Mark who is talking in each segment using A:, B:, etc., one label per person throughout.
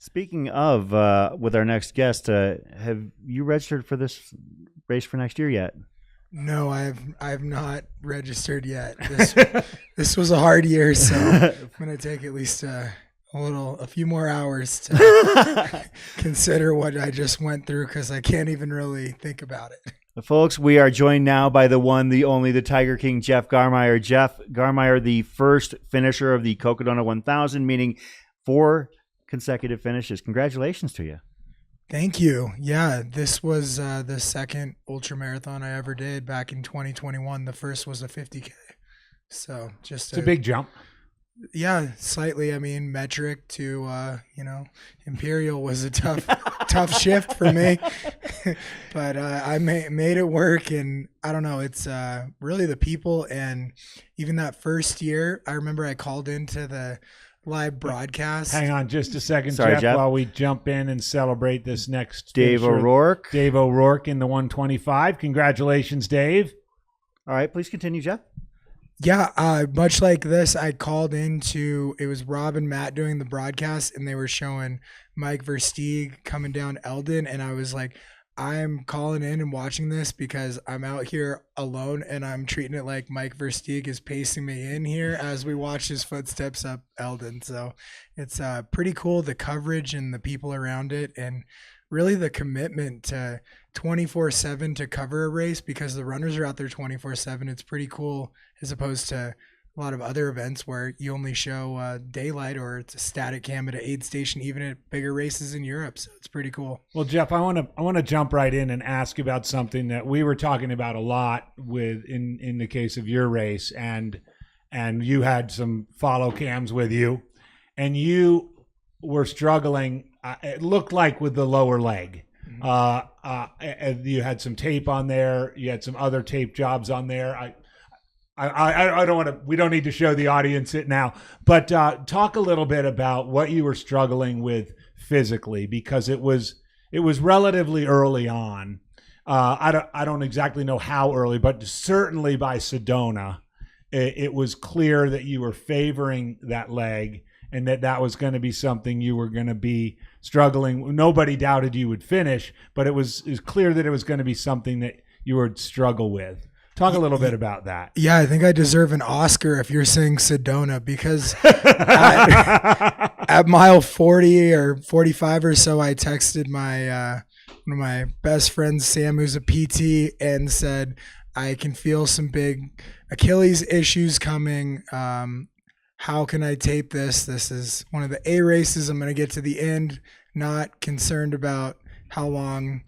A: Speaking of, with our next guest, have you registered for this race for next year yet?
B: No, I've not registered yet. This was a hard year, so I'm gonna take at least a few more hours to consider what I just went through because I can't even really think about it.
A: Folks, we are joined now by the one, the only, the Tiger King, Jeff Garmire. Jeff Garmire, the first finisher of the Cocodona 1000, meaning 4 consecutive finishes. Congratulations to you.
B: Thank you. Yeah, this was the second ultra marathon I ever did back in 2021. The first was a 50K. So just
C: it's a big jump.
B: Yeah, slightly. I mean, metric to Imperial was a tough shift for me, but I made it work. And I don't know, it's really the people, and even that first year, I remember I called into the live broadcast.
C: Hang on just a second,
A: Sorry, Jeff,
C: while we jump in and celebrate this next
A: Dave
C: finisher.
A: O'Rourke.
C: Dave O'Rourke in the 125. Congratulations, Dave.
A: All right, please continue, Jeff.
B: Yeah, much like this, I called into, it was Rob and Matt doing the broadcast, and they were showing Mike Versteeg coming down Eldon, and I was like, I'm calling in and watching this because I'm out here alone, and I'm treating it like Mike Versteeg is pacing me in here as we watch his footsteps up Eldon. So it's pretty cool, the coverage and the people around it, and really the commitment to 24/7 to cover a race, because the runners are out there 24/7. It's pretty cool as opposed to a lot of other events where you only show daylight, or it's a static cam at an aid station, even at bigger races in Europe. So it's pretty cool.
C: Well, Jeff, I want to jump right in and ask about something that we were talking about a lot with in the case of your race, and you had some follow cams with you, and you were struggling. It looked like with the lower leg. You had some tape on there. You had some other tape jobs on there. I don't want to. We don't need to show the audience it now. But talk a little bit about what you were struggling with physically, because it was relatively early on. I don't exactly know how early, but certainly by Sedona, it was clear that you were favoring that leg, and that was going to be something you were going to be struggling. Nobody doubted you would finish, but it was clear that it was going to be something that you would struggle with. Talk a little bit about that.
B: Yeah, I think I deserve an Oscar if you're saying Sedona, because at mile 40 or 45 or so, I texted my one of my best friends, Sam, who's a PT, and said, I can feel some big Achilles issues coming. How can I tape this? This is one of the A races. I'm going to get to the end, not concerned about how long,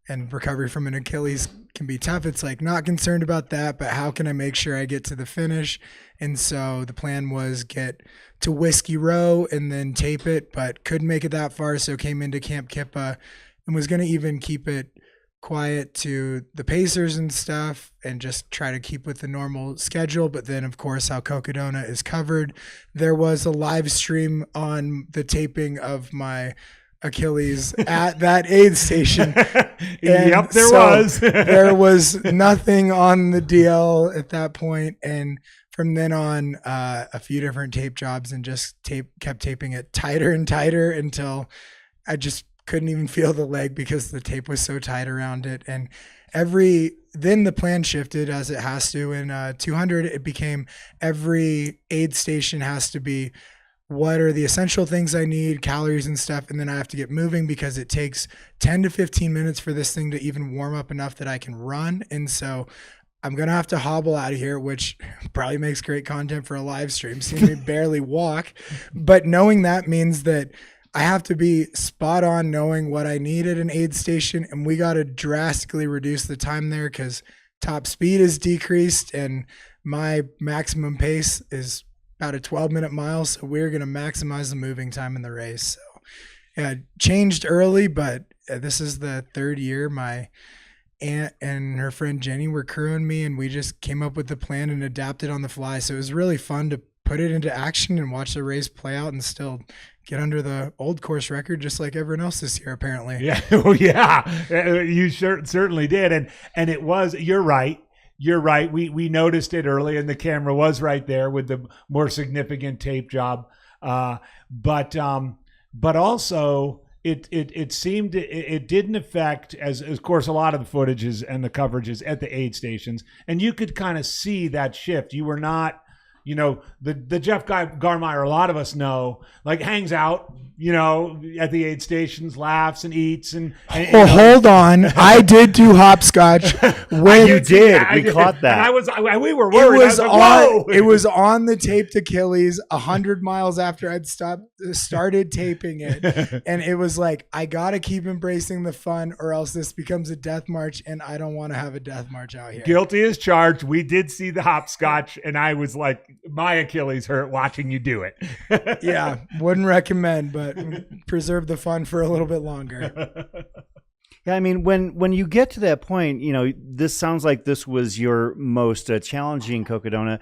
B: and recovery from an Achilles can be tough. It's like, not concerned about that, but how can I make sure I get to the finish? And so the plan was get to Whiskey Row and then tape it, but couldn't make it that far. So came into Camp Kippa and was going to even keep it quiet to the Pacers and stuff and just try to keep with the normal schedule. But then, of course, how Cocodona is covered, there was a live stream on the taping of my Achilles at that aid station.
C: Yep, there was.
B: There was nothing on the DL at that point. And from then on, a few different tape jobs, and just kept taping it tighter and tighter until I just couldn't even feel the leg because the tape was so tight around it. And then the plan shifted, as it has to in 200. It became every aid station has to be, what are the essential things I need, calories and stuff, and then I have to get moving because it takes 10 to 15 minutes for this thing to even warm up enough that I can run. And so I'm going to have to hobble out of here, which probably makes great content for a live stream, seeing me barely walk. But knowing that means that I have to be spot on knowing what I need at an aid station, and we got to drastically reduce the time there because top speed is decreased and my maximum pace is about a 12-minute mile, so we're going to maximize the moving time in the race. So yeah, changed early, but this is the third year. My aunt and her friend Jenny were crewing me, and we just came up with the plan and adapted on the fly. So it was really fun to put it into action and watch the race play out and still get under the old course record, just like everyone else this year, apparently.
C: Yeah, oh, yeah, you certainly did, and it was. You're right. You're right. We noticed it early, and the camera was right there with the more significant tape job. But but also it seemed it didn't affect, as of course a lot of the footage is and the coverage is at the aid stations, and you could kind of see that shift. You were not, the Jeff Garmire, a lot of us know, like hangs out, at the aid stations, laughs and eats and
B: hold on, I did do hopscotch. When
A: you did, we caught that.
C: And we were worried.
B: It was on the taped Achilles 100 miles after I'd started taping it, and it was like, I gotta keep embracing the fun, or else this becomes a death march, and I don't want to have a death march out here.
C: Guilty as charged. We did see the hopscotch, and I was like, my Achilles hurt watching you do it.
B: Yeah, wouldn't recommend, but preserve the fun for a little bit longer.
A: Yeah, I mean, when you get to that point, this sounds like this was your most challenging Cocodona.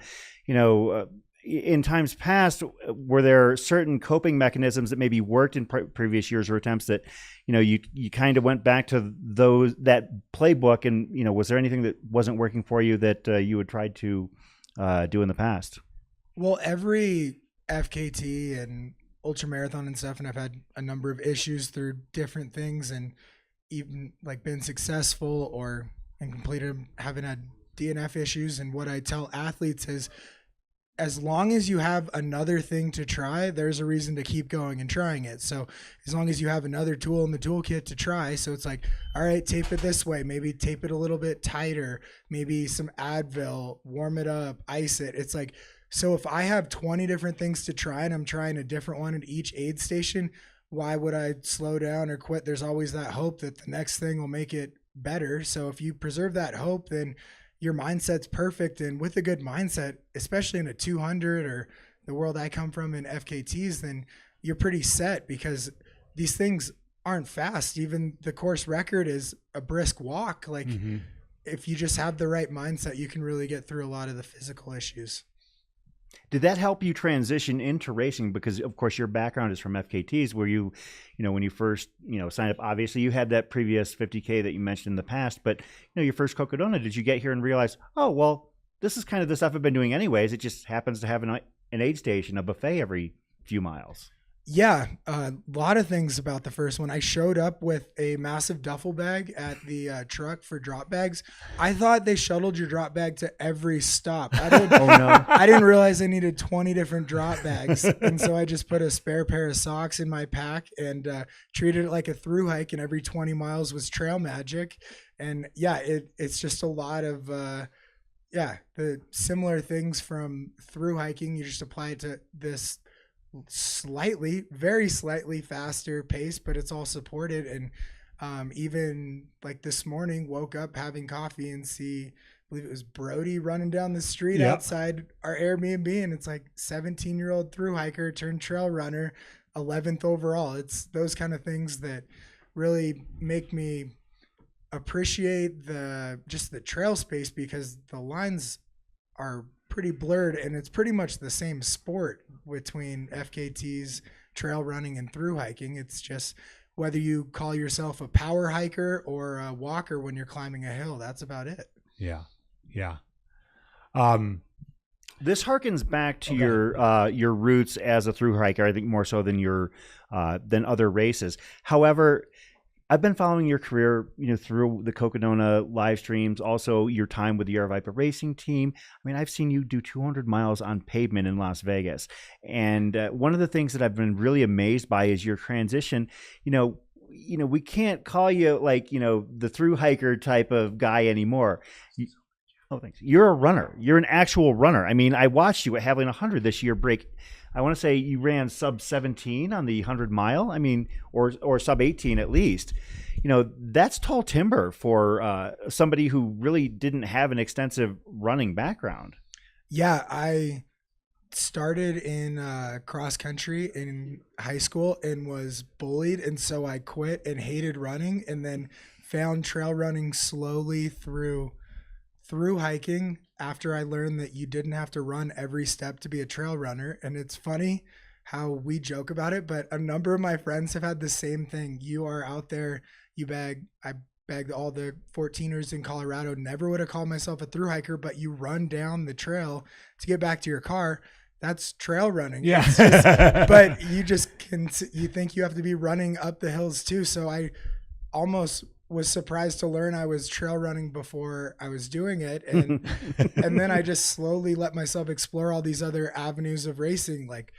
A: In times past, were there certain coping mechanisms that maybe worked in previous years or attempts that, you kind of went back to that playbook, and was there anything that wasn't working for you that you had tried to do in the past?
B: Well, every FKT and ultramarathon and stuff, and I've had a number of issues through different things, and even like been successful and completed, haven't had DNF issues. And what I tell athletes is, as long as you have another thing to try, there's a reason to keep going and trying it. So as long as you have another tool in the toolkit to try, so it's like, all right, tape it this way, maybe tape it a little bit tighter, maybe some Advil, warm it up, ice it. It's like, so if I have 20 different things to try and I'm trying a different one at each aid station, why would I slow down or quit? There's always that hope that the next thing will make it better. So if you preserve that hope, then your mindset's perfect. And with a good mindset, especially in a 200 or the world I come from in FKTs, then you're pretty set, because these things aren't fast. Even the course record is a brisk walk. Like if you just have the right mindset, you can really get through a lot of the physical issues.
A: Did that help you transition into racing? Because of course your background is from FKTs, where when you first, signed up, obviously you had that previous 50K that you mentioned in the past, but your first Cocodona, did you get here and realize, oh, well, this is kind of the stuff I've been doing anyways. It just happens to have an aid station, a buffet every few miles.
B: Yeah, a lot of things about the first one. I showed up with a massive duffel bag at the truck for drop bags. I thought they shuttled your drop bag to every stop. I didn't realize I needed 20 different drop bags. And so I just put a spare pair of socks in my pack and treated it like a through hike, and every 20 miles was trail magic. And yeah, it's just a lot of, the similar things from through hiking. You just apply it to this very slightly faster pace, but it's all supported. And even like this morning, woke up having coffee and I believe it was Brody running down the street outside our Airbnb, and it's like 17-year-old through hiker turned trail runner, 11th overall. It's those kind of things that really make me appreciate the trail space, because the lines are pretty blurred, and it's pretty much the same sport between FKTs, trail running, and through hiking. It's just whether you call yourself a power hiker or a walker when you're climbing a hill. That's about it.
C: Yeah.
A: This harkens back to your roots as a through hiker, I think more so than than other races. However, I've been following your career, through the Cocodona live streams, also your time with the Air Racing team. I mean, I've seen you do 200 miles on pavement in Las Vegas. And one of the things that I've been really amazed by is your transition. We can't call you like, the through hiker type of guy anymore. Oh, thanks. You're a runner. You're an actual runner. I mean, I watched you at Haviland 100 this year break. I want to say you ran sub 17 on the 100 mile. I mean, or sub 18 at least. That's tall timber for somebody who really didn't have an extensive running background.
B: Yeah, I started in cross country in high school and was bullied, and so I quit and hated running, and then found trail running slowly through hiking after I learned that you didn't have to run every step to be a trail runner. And it's funny how we joke about it, but a number of my friends have had the same thing. You are out there, I bagged all the 14ers in Colorado, never would have called myself a through hiker, but you run down the trail to get back to your car. that's trail running.
C: Yeah.
B: But you think you have to be running up the hills too. So I almost was surprised to learn I was trail running before I was doing it. And then I just slowly let myself explore all these other avenues of racing, like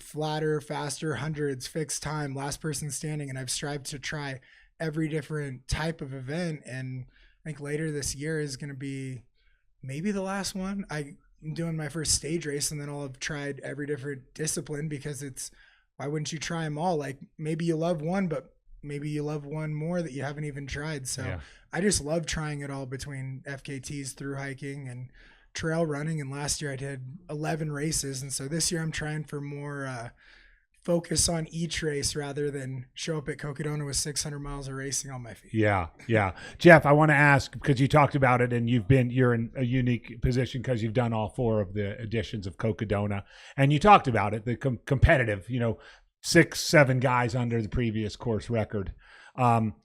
B: flatter, faster, hundreds, fixed time, last person standing. And I've strived to try every different type of event. And I think later this year is going to be maybe the last one. I'm doing my first stage race, and then I'll have tried every different discipline, because why wouldn't you try them all? Like, maybe you love one, but maybe you love one more that you haven't even tried. So yeah. I just love trying it all, between FKTs, through hiking, and trail running. And last year I did 11 races. And so this year I'm trying for more focus on each race rather than show up at Cocodona with 600 miles of racing on my feet.
C: Yeah. Jeff, I want to ask, because you talked about it, and you're in a unique position because you've done all 4 of the editions of Cocodona, and you talked about it, the competitive, 6-7 guys under the previous course record.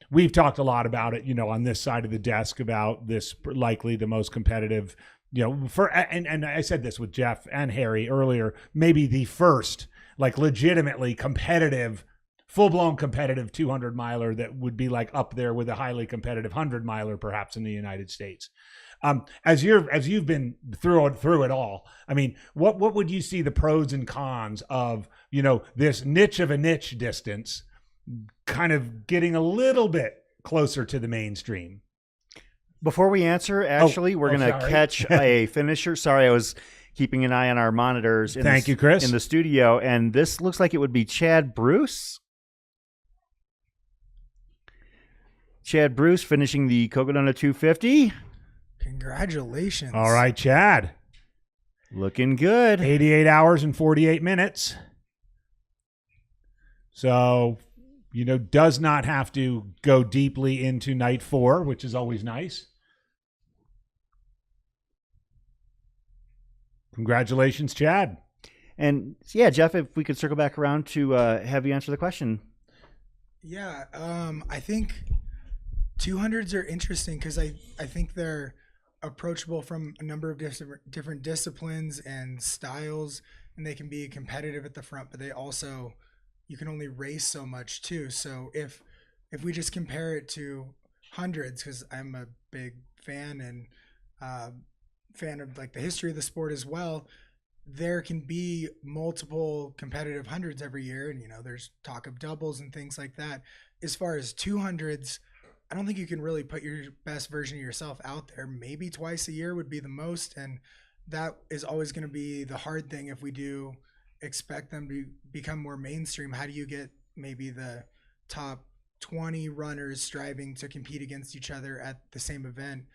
C: We've talked a lot about it, on this side of the desk, about this likely the most competitive, and I said this with Jeff and Harry earlier, maybe the first like legitimately competitive, full-blown competitive 200 miler that would be like up there with a highly competitive 100 miler perhaps in the United States. As you've been through it all, I mean, what would you see the pros and cons of, this niche of a niche distance kind of getting a little bit closer to the mainstream?
A: Before we answer, actually, we're going to catch a finisher. Sorry, I was keeping an eye on our monitors.
C: Thank you, Chris.
A: In the studio, and this looks like it would be Chad Bruce. Chad Bruce finishing the Cocodona 250.
B: Congratulations.
C: All right, Chad.
A: Looking good.
C: 88 hours and 48 minutes. So, does not have to go deeply into night 4, which is always nice. Congratulations, Chad.
A: And yeah, Jeff, if we could circle back around to have you answer the question.
B: Yeah, I think 200s are interesting because I think they're approachable from a number of different disciplines and styles, and they can be competitive at the front, but they also, you can only race so much too. So if we just compare it to hundreds, because I'm a big fan and fan of like the history of the sport as well, there can be multiple competitive hundreds every year, and there's talk of doubles and things like that. As far as 200s, I don't think you can really put your best version of yourself out there. Maybe twice a year would be the most, and that is always going to be the hard thing if we do expect them to become more mainstream. How do you get maybe the top 20 runners striving to compete against each other at the same event?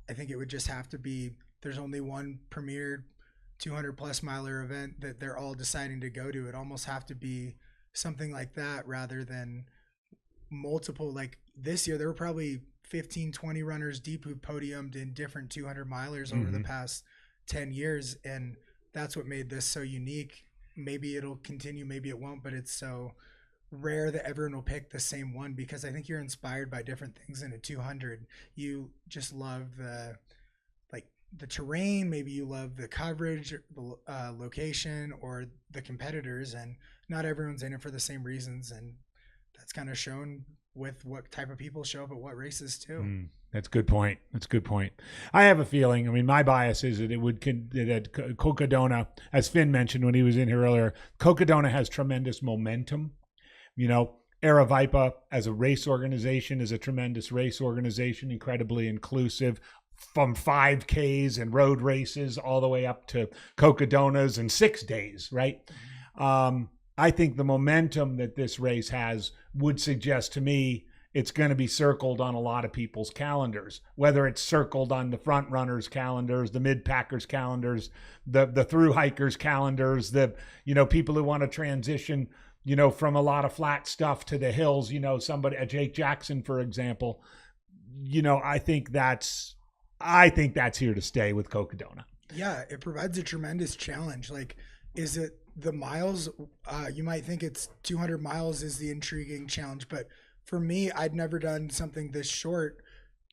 B: I think it would just have to be, there's only one premier 200 plus miler event that they're all deciding to go to. It almost have to be something like that rather than multiple. Like this year, there were probably 15, 20 runners deep who podiumed in different 200 milers over the past 10 years. And that's what made this so unique. Maybe it'll continue, maybe it won't, but it's so rare that everyone will pick the same one, because I think you're inspired by different things in a 200. You just love the terrain, maybe you love the coverage, the location, or the competitors, and not everyone's in it for the same reasons, and that's kind of shown with what type of people show up at what races too.
C: That's a good point. I have a feeling, I mean, my bias is that that Cocodona, as Finn mentioned when he was in here earlier, Cocodona has tremendous momentum. Aravaipa as a race organization is a tremendous race organization, incredibly inclusive, from 5Ks and road races all the way up to Cocodonas in 6 days, right? I think the momentum that this race has would suggest to me it's going to be circled on a lot of people's calendars, whether it's circled on the front runners' calendars, the mid-packers' calendars, the through-hikers' calendars, the people who want to transition, from a lot of flat stuff to the hills, somebody, Jake Jackson, for example, I think that's here to stay with Cocodona.
B: Yeah, it provides a tremendous challenge. Like, is it the miles? You might think it's 200 miles is the intriguing challenge, but for me, I'd never done something this short.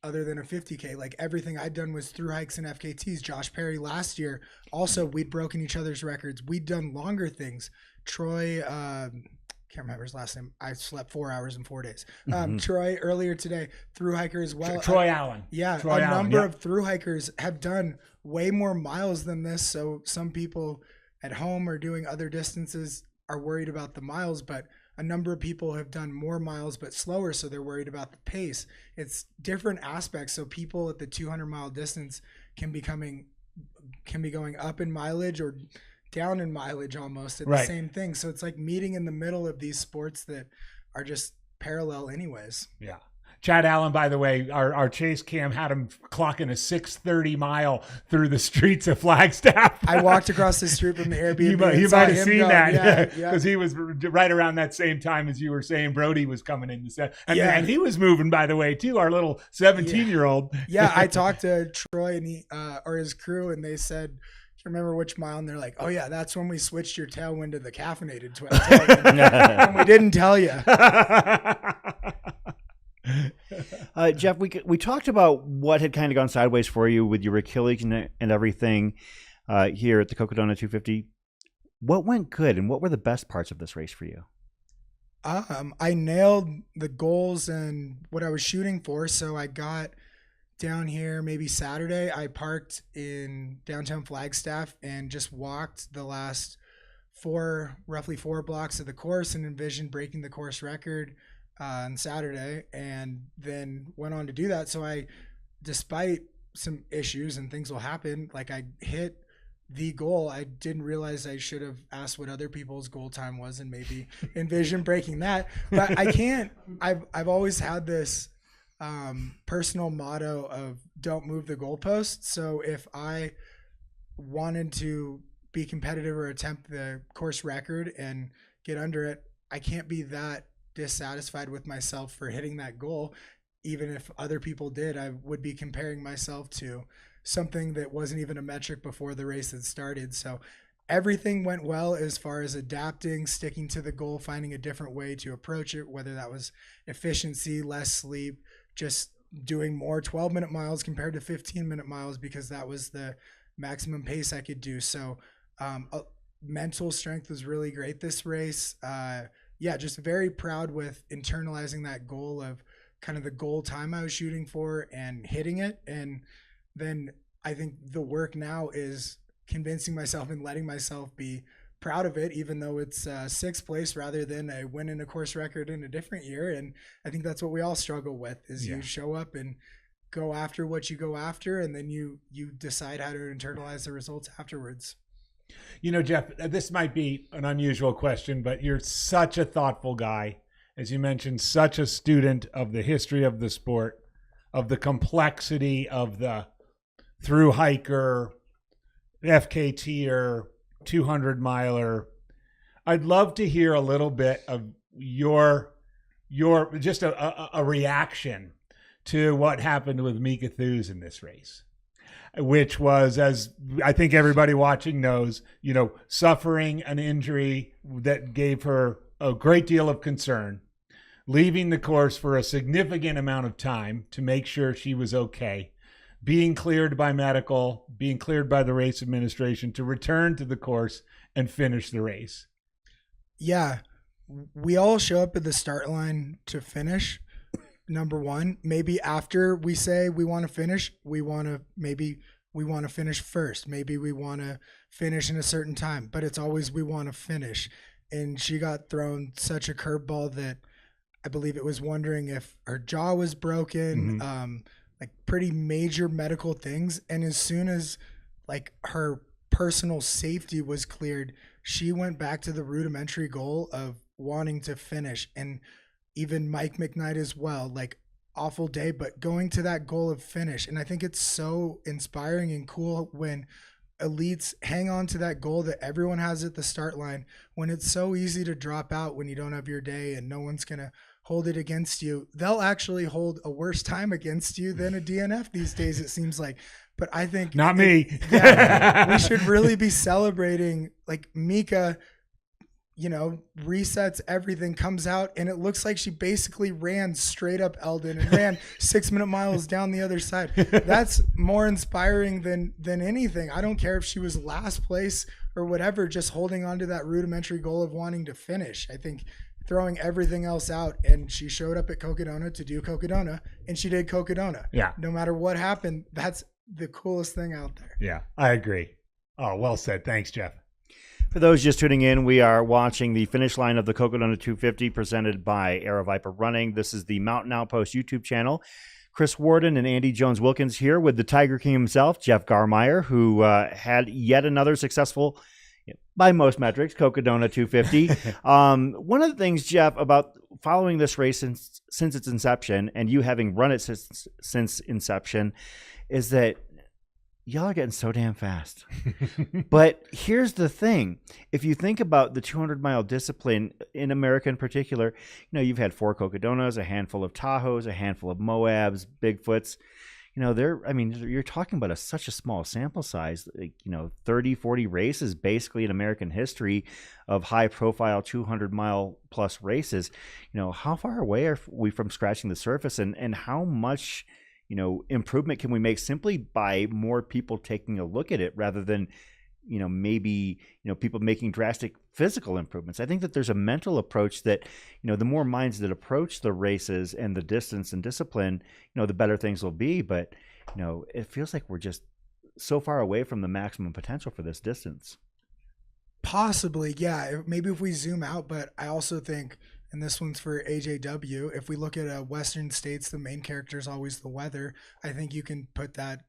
B: other than a 50K. Like everything I'd done was through hikes and FKTs. Josh Perry last year, also we'd broken each other's records. We'd done longer things. Troy, can't remember his last name. I slept 4 hours in 4 days. Troy earlier today, through hiker as well.
C: Troy Allen.
B: Yeah,
C: Troy
B: a
C: Allen,
B: number of through hikers have done way more miles than this. So some people at home or doing other distances are worried about the miles, but a number of people have done more miles but slower, so they're worried about the pace. It's different aspects. So people at the 200-mile distance can be going up in mileage or down in mileage almost at the same thing. So it's like meeting in the middle of these sports that are just parallel anyways.
C: Yeah. Chad Allen, by the way, our chase cam had him clocking a 6:30 mile through the streets of Flagstaff.
B: I walked across the street from the Airbnb.
C: You might have seen
B: go.
C: that
B: Yeah.
C: because he was right around that same time as you were saying Brody was coming in the set. And he was moving, by the way, too, our little 17-year-old.
B: Yeah, I talked to Troy and he or his crew, and they said, "Do you remember which mile?" And they're like, "Oh yeah, that's when we switched your tailwind to the caffeinated tailwind." And we didn't tell you.
A: Jeff, we talked about what had kind of gone sideways for you with your Achilles and everything here at the Cocodona 250. What went good, and what were the best parts of this race for you?
B: I nailed the goals and what I was shooting for. So I got down here maybe Saturday. I parked in downtown Flagstaff and just walked the last roughly four blocks of the course and envisioned breaking the course record on Saturday, and then went on to do that. So I, despite some issues and things will happen, like I hit the goal. I didn't realize I should have asked what other people's goal time was and maybe envision breaking that. But I can't. I've always had this personal motto of don't move the goalpost. So if I wanted to be competitive or attempt the course record and get under it, I can't be that dissatisfied with myself for hitting that goal. Even if other people did, I would be comparing myself to something that wasn't even a metric before the race had started. So everything went well as far as adapting, sticking to the goal, finding a different way to approach it, whether that was efficiency, less sleep, just doing more 12-minute miles compared to 15-minute miles because that was the maximum pace I could do. So mental strength was really great this race. Just very proud with internalizing that goal of kind of the goal time I was shooting for and hitting it. And then I think the work now is convincing myself and letting myself be proud of it, even though it's sixth place rather than a win in a course record in a different year. And I think that's what we all struggle with is you show up and go after what you go after, and then you decide how to internalize the results afterwards.
C: You know, Jeff, this might be an unusual question, but you're such a thoughtful guy. As you mentioned, such a student of the history of the sport, of the complexity of the through hiker, FKTer, 200 miler. I'd love to hear a little bit of your just a reaction to what happened with Mika Thews in this race, which was, as I think everybody watching knows, suffering an injury that gave her a great deal of concern, leaving the course for a significant amount of time to make sure she was okay, being cleared by medical, being cleared by the race administration to return to the course and finish the race.
B: Yeah, we all show up at the start line to finish. Number one, maybe after we say we want to finish, we want to finish first. Maybe we want to finish in a certain time, but it's always we want to finish. And she got thrown such a curveball that I believe it was wondering if her jaw was broken, like pretty major medical things. And as soon as like her personal safety was cleared, she went back to the rudimentary goal of wanting to finish. And even Mike McKnight as well, like awful day, but going to that goal of finish. And I think it's so inspiring and cool when elites hang on to that goal that everyone has at the start line, when it's so easy to drop out when you don't have your day and no one's going to hold it against you. They'll actually hold a worse time against you than a DNF these days, it seems like. But I think
C: not me.
B: We should really be celebrating like Mika. resets everything, comes out, and it looks like she basically ran straight up Eldon and ran 6-minute miles down the other side. That's more inspiring than anything. I don't care if she was last place or whatever, just holding on to that rudimentary goal of wanting to finish. I think throwing everything else out, and she showed up at Cocodona to do Cocodona, and she did Cocodona.
C: Yeah.
B: No matter what happened, that's the coolest thing out there.
C: Yeah, I agree. Oh, well said. Thanks, Jeff.
A: For those just tuning in, we are watching the finish line of the Cocodona 250 presented by AeroViper Running. This is the Mountain Outpost YouTube channel. Chris Warden and Andy Jones-Wilkins here with the Tiger King himself, Jeff Garmire, who had yet another successful, by most metrics, Cocodona 250. One of the things, Jeff, about following this race since its inception, and you having run it since inception, is that y'all are getting so damn fast. But here's the thing. If you think about the 200-mile discipline in America in particular, you've had 4 Cocodonas, a handful of Tahoes, a handful of Moabs, Bigfoots. You're talking about such a small sample size, 30, 40 races basically in American history of high-profile 200-mile plus races. How far away are we from scratching the surface, and how much improvement can we make simply by more people taking a look at it rather than, maybe, people making drastic physical improvements? I think that there's a mental approach that, the more minds that approach the races and the distance and discipline, the better things will be. But, it feels like we're just so far away from the maximum potential for this distance.
B: Possibly, yeah. Maybe if we zoom out, but I also think, and this one's for AJW, if we look at Western States, the main character is always the weather. I think you can put that,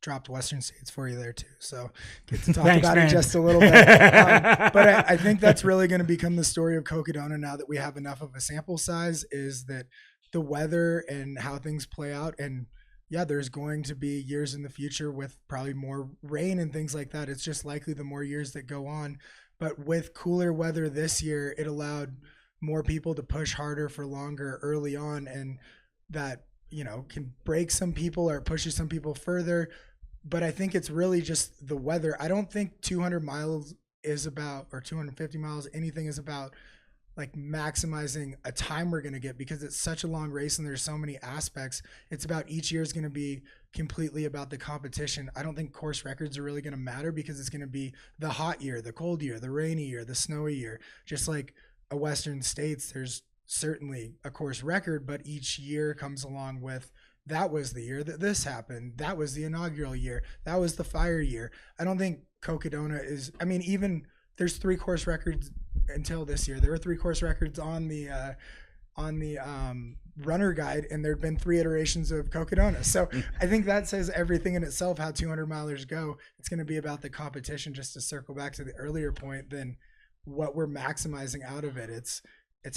B: dropped Western States for you there too. So get to talk about it just a little bit. But I think that's really going to become the story of Cocodona now that we have enough of a sample size, is that the weather and how things play out. And yeah, there's going to be years in the future with probably more rain and things like that. It's just likely the more years that go on. But with cooler weather this year, it allowed more people to push harder for longer early on, and that can break some people or pushes some people further. But I think it's really just the weather. I don't think 200 miles is about, or 250 miles, anything is about like maximizing a time we're going to get, because it's such a long race and there's so many aspects. It's about each year is going to be completely about the competition. I don't think course records are really going to matter, because it's going to be the hot year, the cold year, the rainy year, the snowy year. Just like a Western States, there's certainly a course record, but each year comes along with, that was the year that this happened. That was the inaugural year. That was the fire year. I don't think Cocodona is, even there's 3 course records until this year. There were 3 course records on the runner guide, and there'd been 3 iterations of Cocodona. So I think that says everything in itself, how 200 milers go. It's going to be about the competition, just to circle back to the earlier point, than what we're maximizing out of it. It's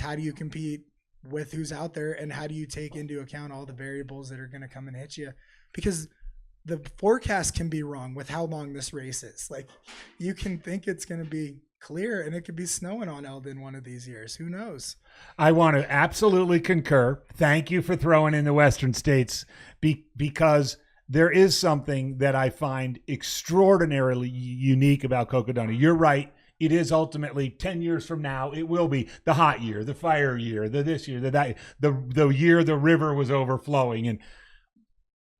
B: how do you compete with who's out there, and how do you take into account all the variables that are going to come and hit you, because the forecast can be wrong with how long this race is. Like, you can think it's going to be clear and it could be snowing on Eldon one of these years. Who knows?
C: I want to absolutely concur. Thank you for throwing in the Western States, because there is something that I find extraordinarily unique about Cocodona. You're right. It is ultimately 10 years from now. It will be the hot year, the fire year, the this year, the year the river was overflowing, and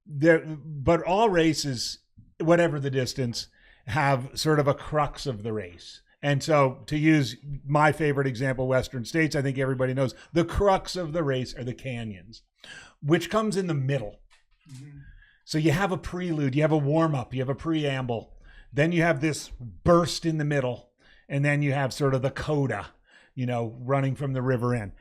C: but all races, whatever the distance, have sort of a crux of the race. And so, to use my favorite example, Western States, I think everybody knows the crux of the race are the canyons, which comes in the middle. Mm-hmm. So you have a prelude, you have a warm up, you have a preamble, then you have this burst in the middle. And then you have sort of the coda, running from the river in.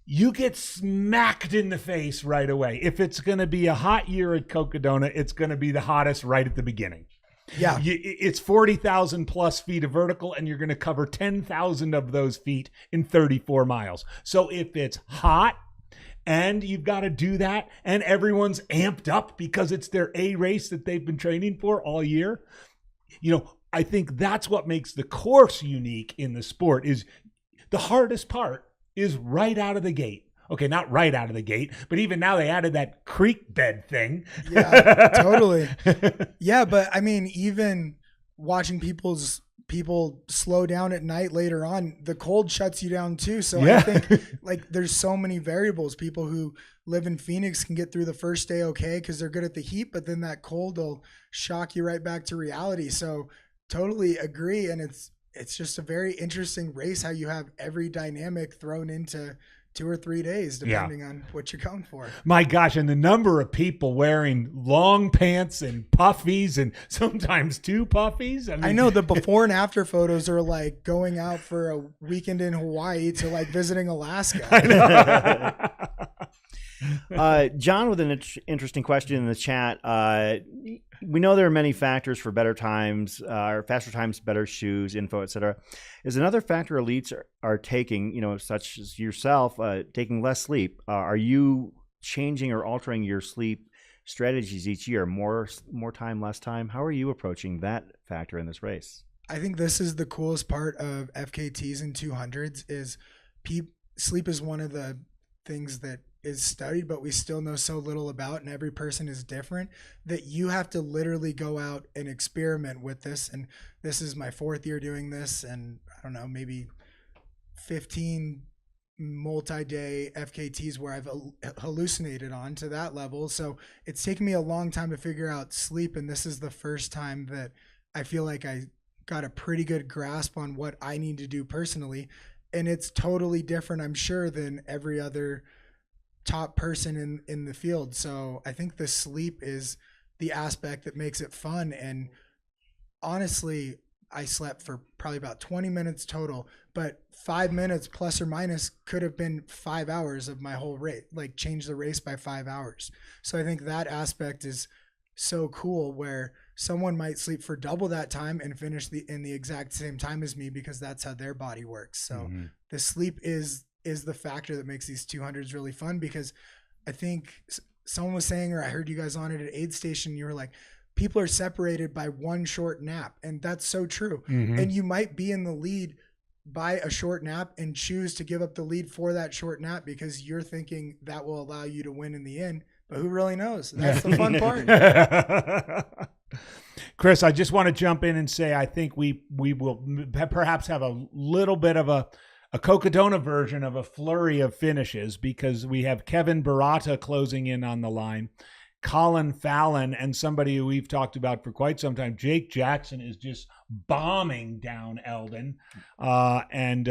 C: You get smacked in the face right away. If it's going to be a hot year at Cocodona, it's going to be the hottest right at the beginning.
B: Yeah.
C: It's 40,000 plus feet of vertical, and you're going to cover 10,000 of those feet in 34 miles. So if it's hot and you've got to do that, and everyone's amped up because it's their A race that they've been training for all year, I think that's what makes the course unique in the sport. Is the hardest part is right out of the gate. Okay, not right out of the gate, but even now they added that creek bed thing.
B: Yeah, totally. Yeah, but even watching people's people slow down at night later on. The cold shuts you down too. So
C: Yeah.
B: I think like there's so many variables. People who live in Phoenix can get through the first day okay because they're good at the heat, but then that cold will shock you right back to reality. So totally agree. And it's just a very interesting race how you have every dynamic thrown into 2 or 3 days, depending on what you're going for.
C: My gosh, and the number of people wearing long pants and puffies and sometimes 2 puffies.
B: I know the before and after photos are like going out for a weekend in Hawaii to like visiting Alaska.
A: John with an interesting question in the chat. We know there are many factors for better times, or faster times, better shoes, info, etc. Is another factor elites are taking, such as yourself, taking less sleep? Are you changing or altering your sleep strategies each year? More time, less time? How are you approaching that factor in this race?
B: I think this is the coolest part of FKTs and 200s is sleep is one of the things that is studied, but we still know so little about, and every person is different, that you have to literally go out and experiment with this. And this is my 4th year doing this, and I don't know, maybe 15 multi-day FKTs where I've hallucinated on to that level. So it's taken me a long time to figure out sleep, and this is the first time that I feel like I got a pretty good grasp on what I need to do personally. And it's totally different, I'm sure, than every other top person in the field. So I think the sleep is the aspect that makes it fun. And honestly, I slept for probably about 20 minutes total, but 5 minutes plus or minus could have been 5 hours of my whole race, like change the race by 5 hours. So I think that aspect is so cool, where someone might sleep for double that time and finish in the exact same time as me, because that's how their body works. So the sleep is the factor that makes these 200s really fun, because I think someone was saying, or I heard you guys on it at Aid Station, you were like, people are separated by one short nap. And that's so true. And you might be in the lead by a short nap and choose to give up the lead for that short nap because you're thinking that will allow you to win in the end. But who really knows? That's the fun part.
C: Chris, I just want to jump in and say I think we will perhaps have a little bit of a Cocodona version of a flurry of finishes, because we have Kevin Barata closing in on the line, Colin Fallon, and somebody who we've talked about for quite some time, Jake Jackson, is just bombing down Eldon, and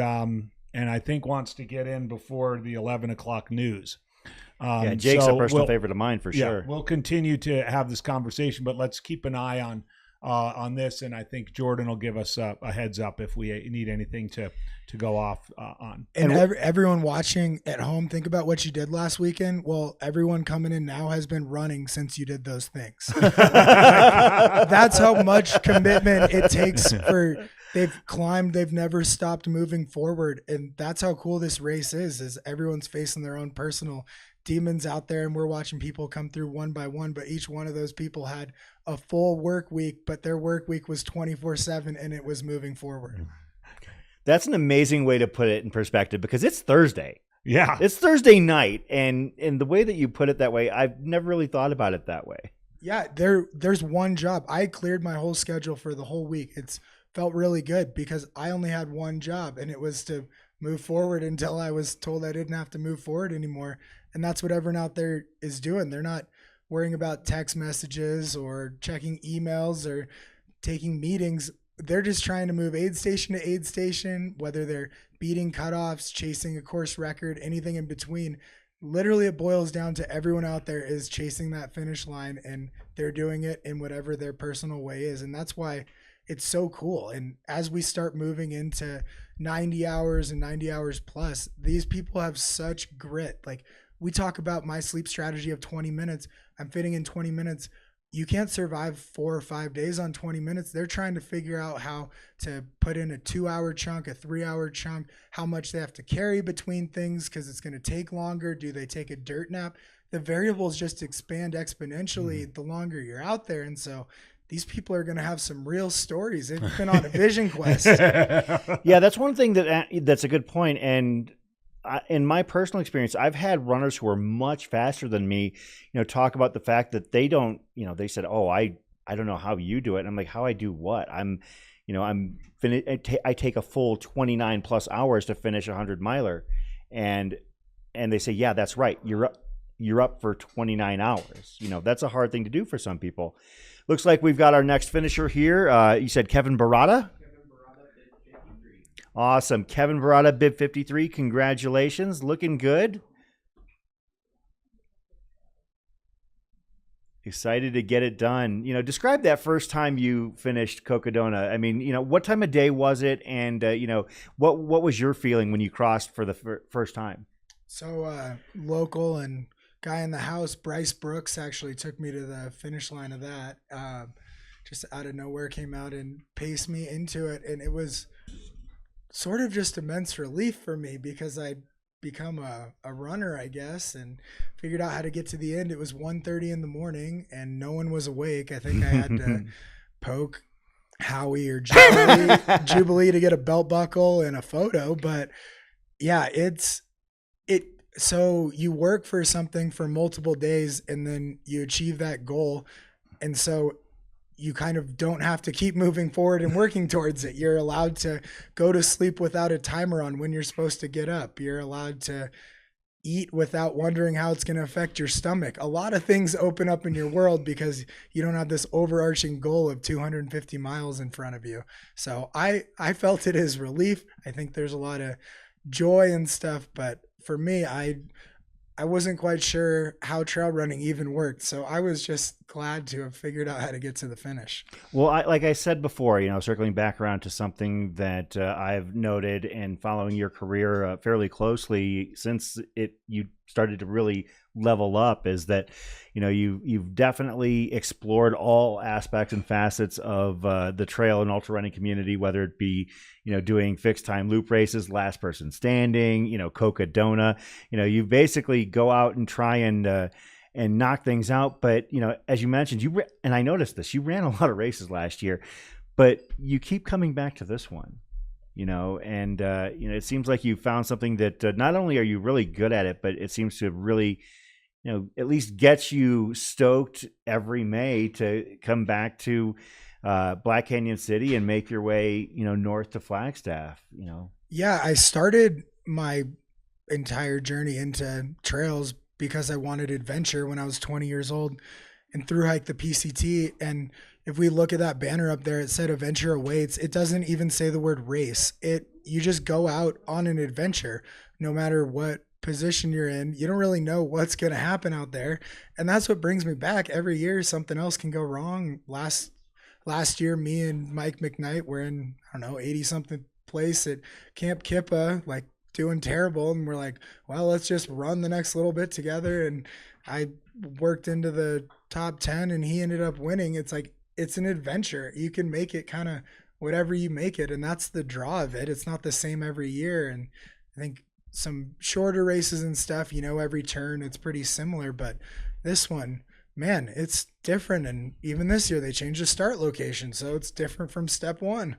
C: I think wants to get in before the 11 o'clock news.
A: Jake's a personal favorite of mine for sure.
C: We'll continue to have this conversation, but let's keep an eye on this, and I think Jordan will give us a heads up if we need anything to go off on.
B: And everyone watching at home, think about what you did last weekend. Well, everyone coming in now has been running since you did those things. That's how much commitment it takes they've climbed, they've never stopped moving forward. And that's how cool this race is everyone's facing their own personal demons out there, and we're watching people come through one by one, but each one of those people had a full work week, but their work week was 24/7 and it was moving forward.
A: That's an amazing way to put it in perspective, because it's Thursday.
C: Yeah.
A: It's Thursday night, and the way that you put it that way, I've never really thought about it that way.
B: Yeah, there's one job. I cleared my whole schedule for the whole week. It's felt really good because I only had one job, and it was to move forward until I was told I didn't have to move forward anymore. And that's what everyone out there is doing. They're not worrying about text messages or checking emails or taking meetings. They're just trying to move aid station to aid station, whether they're beating cutoffs, chasing a course record, anything in between. Literally, it boils down to everyone out there is chasing that finish line, and they're doing it in whatever their personal way is. And that's why it's so cool. And as we start moving into 90 hours and 90 hours plus, these people have such grit. Like, we talk about my sleep strategy of 20 minutes. I'm fitting in 20 minutes. You can't survive 4 or 5 days on 20 minutes. They're trying to figure out how to put in a 2-hour chunk, a 3-hour chunk, how much they have to carry between things because it's going to take longer. Do they take a dirt nap? The variables just expand exponentially the longer you're out there. And so these people are going to have some real stories. They've been on a vision quest.
A: Yeah, that's one thing that's a good point. And in my personal experience, I've had runners who are much faster than me, talk about the fact that they don't, they said, "Oh, I don't know how you do it." And I'm like, "How I do what?" I'm, I take a full 29 plus hours to finish a 100-miler, and they say, yeah, that's right. You're up for 29 hours. That's a hard thing to do for some people. Looks like we've got our next finisher here. You said Kevin Barada? Awesome. Kevin Barada, bib 53. Congratulations. Looking good. Excited to get it done. Describe that first time you finished Cocodona. I mean, what time of day was it? And, what was your feeling when you crossed for the first time?
B: So local and guy in the house, Bryce Brooks, actually took me to the finish line of that. Just out of nowhere came out and paced me into it. And it was sort of just immense relief for me because I'd become a runner, I guess, and figured out how to get to the end. It was 1:30 in the morning and no one was awake. I think I had to poke Howie or Jubilee to get a belt buckle and a photo. But yeah, so you work for something for multiple days and then you achieve that goal. And so you kind of don't have to keep moving forward and working towards it. You're allowed to go to sleep without a timer on when you're supposed to get up. You're allowed to eat without wondering how it's going to affect your stomach. A lot of things open up in your world because you don't have this overarching goal of 250 miles in front of you. So I felt it as relief. I think there's a lot of joy and stuff, but for me, I wasn't quite sure how trail running even worked. So I was just glad to have figured out how to get to the finish.
A: Well, like I said before, circling back around to something that I've noted and following your career fairly closely since you started to really level up is that, you've definitely explored all aspects and facets of the trail and ultra running community, whether it be, doing fixed time loop races, last person standing, Cocodona, you basically go out and try and knock things out. But, as you mentioned, and I noticed this, you ran a lot of races last year, but you keep coming back to this one. And it seems like you found something that not only are you really good at it, but it seems to really, at least get you stoked every May to come back to Black Canyon City and make your way, north to Flagstaff.
B: Yeah, I started my entire journey into trails because I wanted adventure when I was 20 years old and through hike the PCT. And if we look at that banner up there, it said adventure awaits. It doesn't even say the word race. You just go out on an adventure, no matter what position you're in. You don't really know what's going to happen out there. And that's what brings me back. Every year, something else can go wrong. Last year, me and Mike McKnight were in, 80 something place at Camp Kippa, like doing terrible. And we're like, well, let's just run the next little bit together. And I worked into the top 10 and he ended up winning. It's like, it's an adventure. You can make it kind of whatever you make it. And that's the draw of it. It's not the same every year. And I think some shorter races and stuff, every turn, it's pretty similar, but this one, man, it's different. And even this year they changed the start location. So it's different from step one.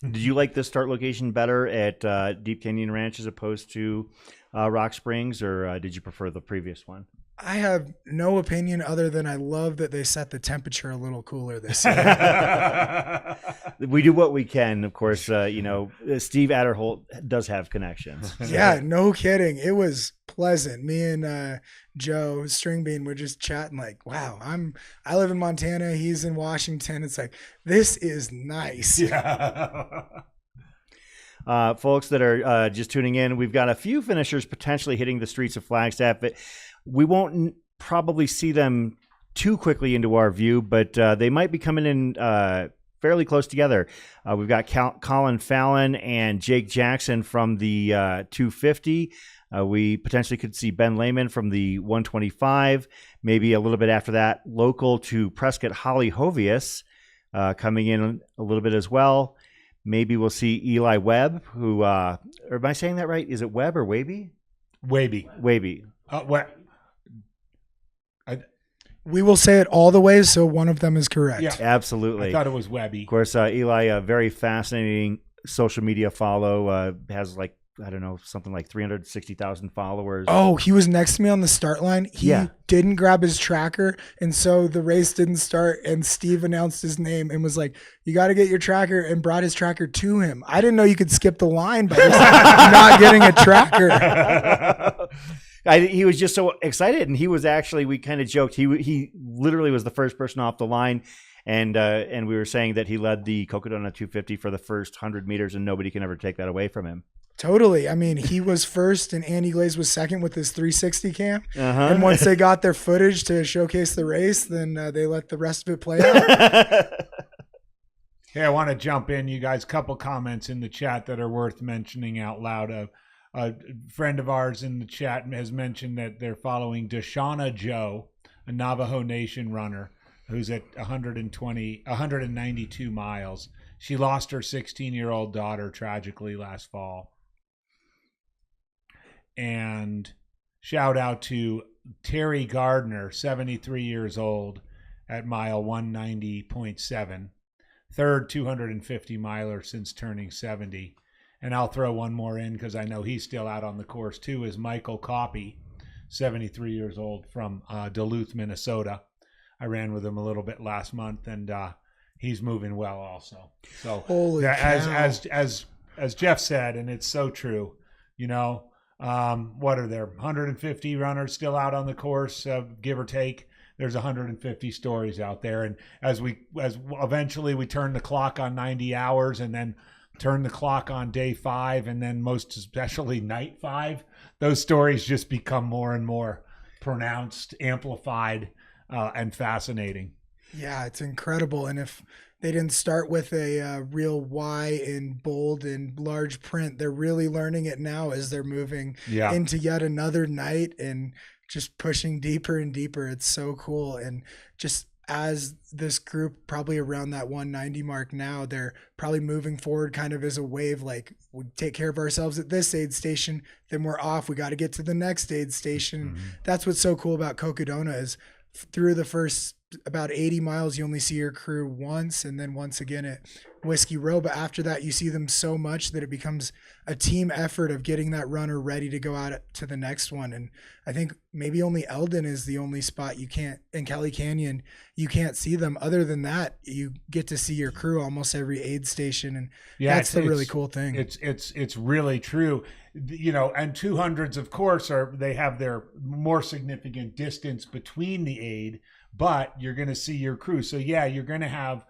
A: Did you like the start location better at Deep Canyon Ranch as opposed to Rock Springs, or did you prefer the previous one?
B: I have no opinion other than I love that they set the temperature a little cooler this year.
A: We do what we can, of course. Steve Adderholt does have connections.
B: Yeah, no kidding. It was pleasant. Me and Joe Stringbean were just chatting like, wow, I live in Montana. He's in Washington. It's like, this is nice.
C: Yeah.
A: Folks that are just tuning in, we've got a few finishers potentially hitting the streets of Flagstaff, but we won't probably see them too quickly into our view, but they might be coming in fairly close together. We've got Colin Fallon and Jake Jackson from the 250. We potentially could see Ben Lehman from the 125. Maybe a little bit after that, local to Prescott, Holly Hovius coming in a little bit as well. Maybe we'll see Eli Webb, who, or am I saying that right? Is it Webb or Waby?
C: Waby. What?
B: We will say it all the ways, so one of them is correct.
A: Yeah, absolutely.
C: I thought it was Webby.
A: Of course, Eli, a very fascinating social media follow, has like I don't know, something like 360,000 followers.
B: Oh, he was next to me on the start line. He didn't grab his tracker, and so the race didn't start, and Steve announced his name and was like, you got to get your tracker, and brought his tracker to him. I didn't know you could skip the line by just not getting a tracker.
A: He was just so excited, and he was actually, we kind of joked, he literally was the first person off the line, and we were saying that he led the Cocodona 250 for the first 100 meters, and nobody can ever take that away from him.
B: Totally. I mean, he was first, and Andy Glaze was second with his 360 cam. And once they got their footage to showcase the race, then they let the rest of it play out.
C: Hey, I want to jump in, you guys. Couple comments in the chat that are worth mentioning out loud. A friend of ours in the chat has mentioned that they're following Deshauna Joe, a Navajo Nation runner who's at 192 miles. She lost her 16-year-old daughter tragically last fall. And shout out to Terry Gardner, 73 years old, at mile 190.7. Third 250 miler since turning 70. And I'll throw one more in because I know he's still out on the course too, is Michael Coppy, 73 years old, from Duluth, Minnesota. I ran with him a little bit last month, and he's moving well also. So
B: Holy cow.
C: as Jeff said, and it's so true, you know, what are there, 150 runners still out on the course, give or take? There's 150 stories out there. And as eventually we turn the clock on 90 hours, and then turn the clock on day 5, and then most especially night 5, those stories just become more and more pronounced, amplified, and fascinating.
B: Yeah, it's incredible. And if they didn't start with a real Y in bold and large print, they're really learning it now as they're moving into yet another night and just pushing deeper and deeper. It's so cool. And just as this group, probably around that 190 mark now, they're probably moving forward kind of as a wave, like we take care of ourselves at this aid station, then we're off. We got to get to the next aid station. Mm-hmm. That's what's so cool about Cocodona is through the first about 80 miles, you only see your crew once, and then once again at Whiskey Row. But after that, you see them so much that it becomes a team effort of getting that runner ready to go out to the next one. And I think maybe only Eldon is the only spot you can't, in Kelly Canyon, you can't see them. Other than that, you get to see your crew almost every aid station. And that's the really cool thing.
C: It's really true. You know, and 200s, of course, they have their more significant distance between the aid, but you're going to see your crew. So yeah, you're going to have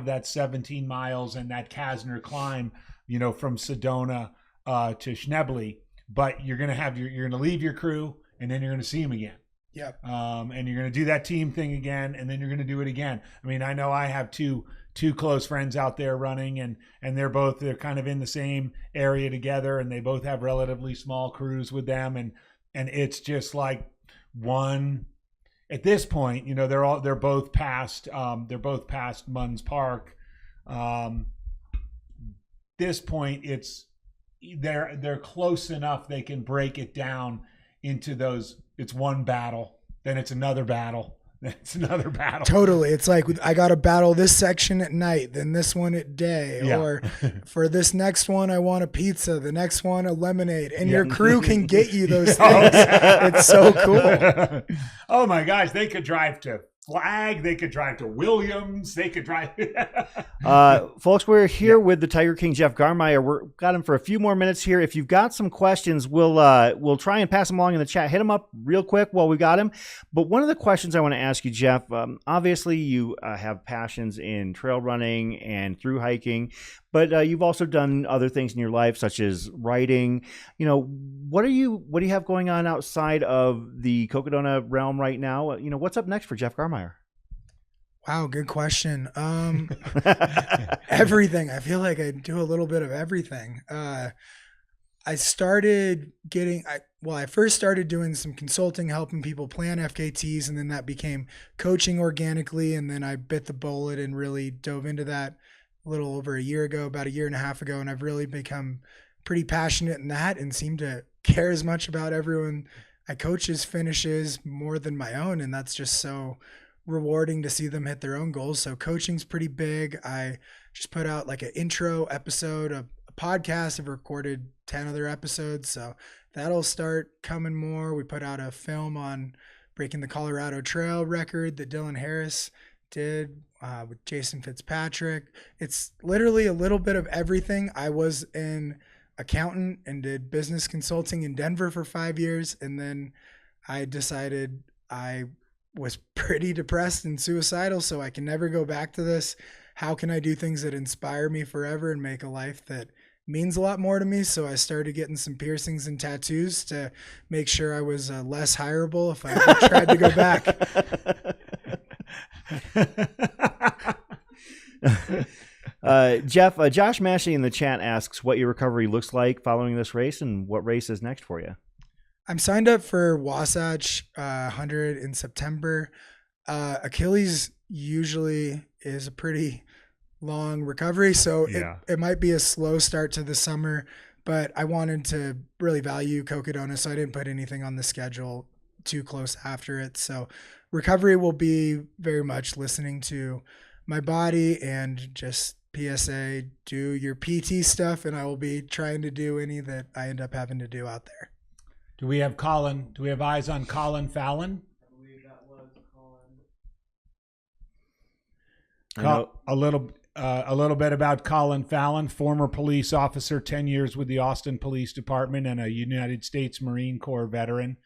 C: that 17 miles and that Kasner climb, you know, from Sedona to Schnebly, but you're going to leave your crew, and then you're going to see them again.
B: Yep.
C: And you're going to do that team thing again, and then you're going to do it again. I mean, I know I have two close friends out there running, and they're kind of in the same area together, and they both have relatively small crews with them, and it's just like one. At this point, you know, they're both past Munns Park. This point, they're close enough they can break it down into those. It's one battle, then it's another battle. It's another battle.
B: Totally. It's like, I got to battle this section at night, then this one at day. Yeah. Or for this next one, I want a pizza. The next one, a lemonade. And your crew can get you those things. It's so cool.
C: Oh my gosh. They could drive to Flag. They could drive to Williams. They could drive.
A: Folks, we're here with the Tiger King, Jeff Garmire. We've got him for a few more minutes here. If you've got some questions, we'll try and pass them along in the chat. Hit them up real quick while we got him. But one of the questions I want to ask you, Jeff, obviously you have passions in trail running and through hiking, but you've also done other things in your life, such as writing. You know, what do you have going on outside of the Cocodona realm right now? You know, what's up next for Jeff Garmire?
B: Wow, good question. Everything. I feel like I do a little bit of everything. I first started doing some consulting, helping people plan FKTs, and then that became coaching organically. And then I bit the bullet and really dove into that a little over a year ago, about a year and a half ago. And I've really become pretty passionate in that and seem to care as much about everyone I coach's finishes more than my own. And that's just so rewarding to see them hit their own goals. So coaching's pretty big. I just put out like an intro episode of a podcast. I've recorded 10 other episodes. So that'll start coming more. We put out a film on breaking the Colorado Trail record that Dylan Harris did with Jason Fitzpatrick. It's literally a little bit of everything. I was an accountant and did business consulting in Denver for 5 years. And then I decided I was pretty depressed and suicidal, so I can never go back to this. How can I do things that inspire me forever and make a life that means a lot more to me? So I started getting some piercings and tattoos to make sure I was less hireable if I ever tried to go
A: back. Jeff, Josh Massey in the chat asks what your recovery looks like following this race and what race is next for you.
B: I'm signed up for Wasatch 100 in September. Achilles usually is a pretty long recovery, so it might be a slow start to the summer, but I wanted to really value Cocodona, so I didn't put anything on the schedule too close after it. So recovery will be very much listening to my body and just PSA, do your PT stuff, and I will be trying to do any that I end up having to do out there.
C: Do we have Colin? Do we have eyes on Colin Fallon?
A: I believe that was Colin.
C: A little bit about Colin Fallon, former police officer, 10 years with the Austin Police Department and a United States Marine Corps veteran.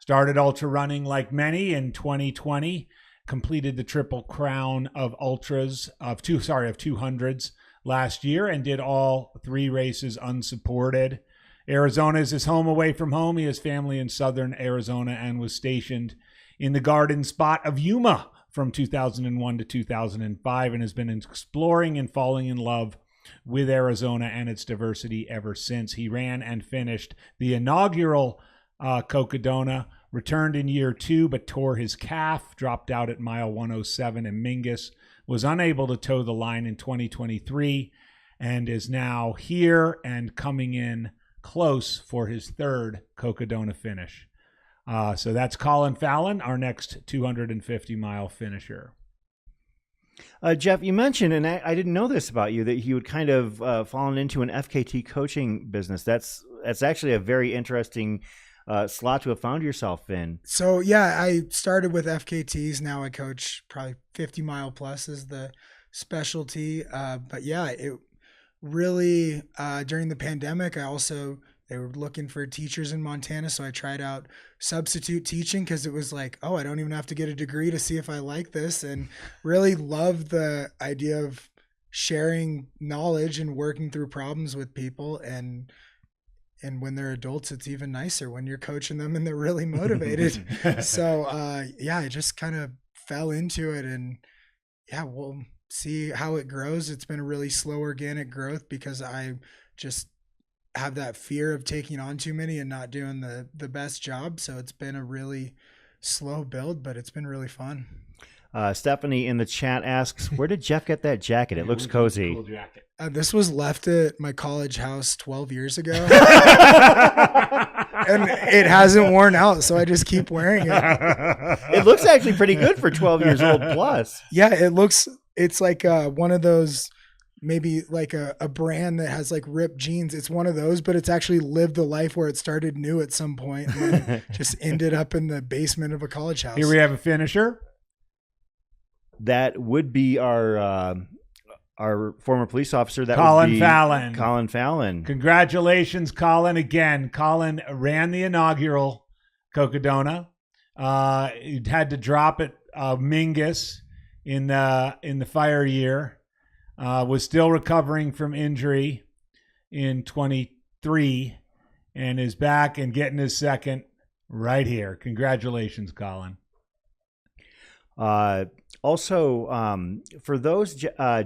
C: Started ultra running like many in 2020. Completed the Triple Crown of ultras of 200s last year and did all 3 races unsupported. Arizona is his home away from home. He has family in southern Arizona and was stationed in the garden spot of Yuma from 2001 to 2005 and has been exploring and falling in love with Arizona and its diversity ever since. He ran and finished the inaugural Cocodona, returned in year 2 but tore his calf, dropped out at mile 107 in Mingus, was unable to toe the line in 2023 and is now here and coming in close for his 3rd Cocodona finish. So that's Colin Fallon, our next 250-mile finisher.
A: Jeff, you mentioned, and I didn't know this about you, that you had kind of fallen into an FKT coaching business. That's actually a very interesting slot to have found yourself in.
B: So yeah, I started with FKTs. Now I coach probably 50-mile plus is the specialty. But yeah, it really, during the pandemic, they were looking for teachers in Montana. So I tried out substitute teaching because it was like, oh, I don't even have to get a degree to see if I like this, and really loved the idea of sharing knowledge and working through problems with people. And when they're adults, it's even nicer when you're coaching them and they're really motivated. So I just kind of fell into it, and we'll see how it grows. It's been a really slow organic growth because I just have that fear of taking on too many and not doing the best job. So it's been a really slow build, but it's been really fun.
A: Stephanie in the chat asks, where did Jeff get that jacket? It looks cozy.
C: Cool jacket.
B: This was left at my college house 12 years ago. And it hasn't worn out, so I just keep wearing it.
A: It looks actually pretty good for 12 years old plus.
B: Yeah, it's like one of those, maybe like a brand that has like ripped jeans. It's one of those, but it's actually lived a life where it started new at some point and then just ended up in the basement of a college house.
C: Here we have a finisher.
A: That would be our former police officer. That
C: Colin
A: would be
C: Fallon.
A: Colin Fallon.
C: Congratulations, Colin. Again, Colin ran the inaugural Cocodona. He had to drop at Mingus in the fire year. Was still recovering from injury in 23 and is back and getting his 2nd right here. Congratulations, Colin.
A: Also, for those,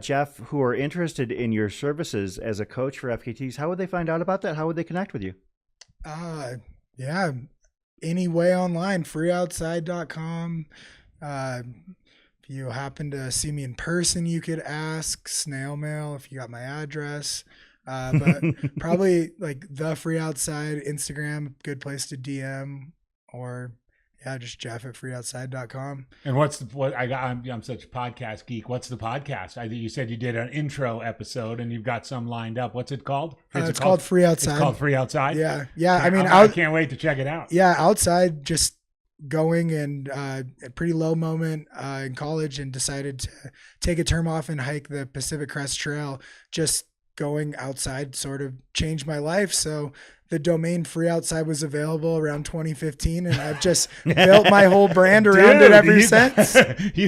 A: Jeff, who are interested in your services as a coach for FKTs, how would they find out about that? How would they connect with you?
B: Any way online, freeoutside.com. If you happen to see me in person, you could ask, snail mail if you got my address. But probably like the Free Outside Instagram, good place to DM, or Yeah, just Jeff at freeoutside.com.
C: And I'm such a podcast geek. What's the podcast? You said you did an intro episode and you've got some lined up. What's it called?
B: It's called Free Outside.
C: It's called Free Outside?
B: Yeah. Yeah. I mean,
C: I can't wait to check it out.
B: Yeah. Outside, just going and a pretty low moment in college and decided to take a term off and hike the Pacific Crest Trail. Just going outside sort of changed my life. So the domain Free Outside was available around 2015, and I've just built my whole brand around it ever since.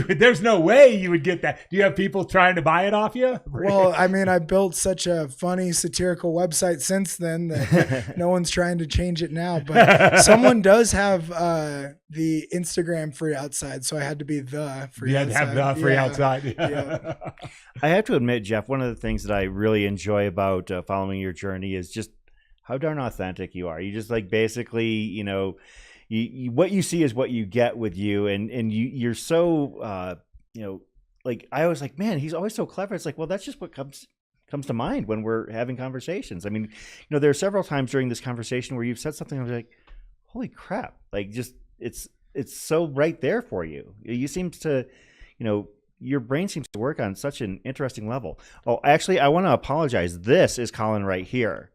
C: There's no way you would get that. Do you have people trying to buy it off you?
B: Well, I mean, I built such a funny satirical website since then that no one's trying to change it now. But someone does have the Instagram Free Outside, so I had to be the Free Outside.
C: You had to have the Free Outside.
B: Yeah.
A: I have to admit, Jeff, one of the things that I really enjoy about following your journey is just how darn authentic you are. You just like basically, you know, you what you see is what you get with you, and you're so you know, like I was like, man, he's always so clever. It's like, well, that's just what comes to mind when we're having conversations. I mean, you know, there are several times during this conversation where you've said something I was like, holy crap, like just it's so right there for you. You seem to, you know, your brain seems to work on such an interesting level. Oh, actually, I want to apologize. This is Colin right here.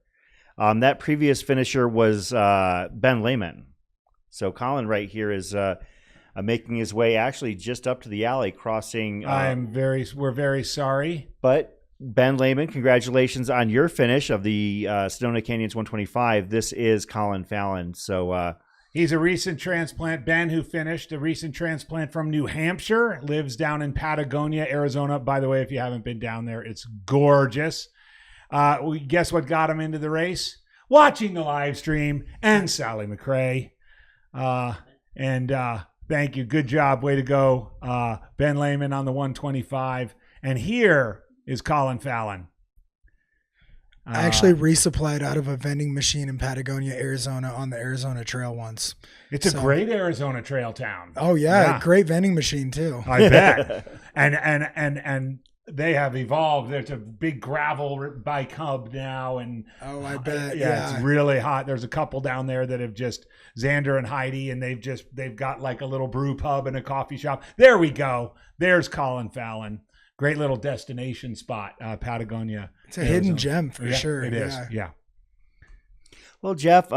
A: That previous finisher was Ben Lehman. So Colin right here is making his way actually just up to the alley, crossing.
C: We're very sorry.
A: But Ben Lehman, congratulations on your finish of the Sedona Canyons 125. This is Colin Fallon. So
C: he's a recent transplant. Ben, who finished a recent transplant from New Hampshire, lives down in Patagonia, Arizona. By the way, if you haven't been down there, it's gorgeous. Guess what got him into the race? Watching the live stream and Sally McRae. Thank you. Good job. Way to go. Ben Lehman on the 125. And here is Colin Fallon.
B: I actually resupplied out of a vending machine in Patagonia, Arizona on the Arizona Trail once.
C: It's a great Arizona Trail town.
B: Oh yeah. Great vending machine too.
C: I bet. and they have evolved. There's a big gravel bike hub now, and
B: I bet.
C: It's really hot. There's a couple down there that have just Xander and Heidi, and they've got like a little brew pub and a coffee shop. There we go. There's Colin Fallon. Great little destination spot, Patagonia.
B: It's a hidden gem for sure.
C: It is. Yeah.
A: Well, Jeff,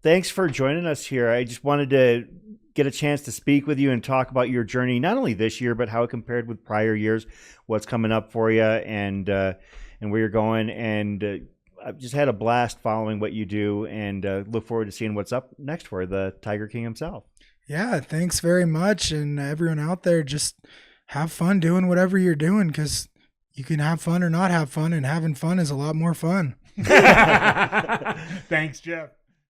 A: thanks for joining us here. I just wanted to get a chance to speak with you and talk about your journey, not only this year, but how it compared with prior years, what's coming up for you, and where you're going. And I've just had a blast following what you do, and look forward to seeing what's up next for the Tiger King himself.
B: Yeah, thanks very much. And everyone out there, just have fun doing whatever you're doing, because you can have fun or not have fun, and having fun is a lot more fun.
C: Thanks, Jeff.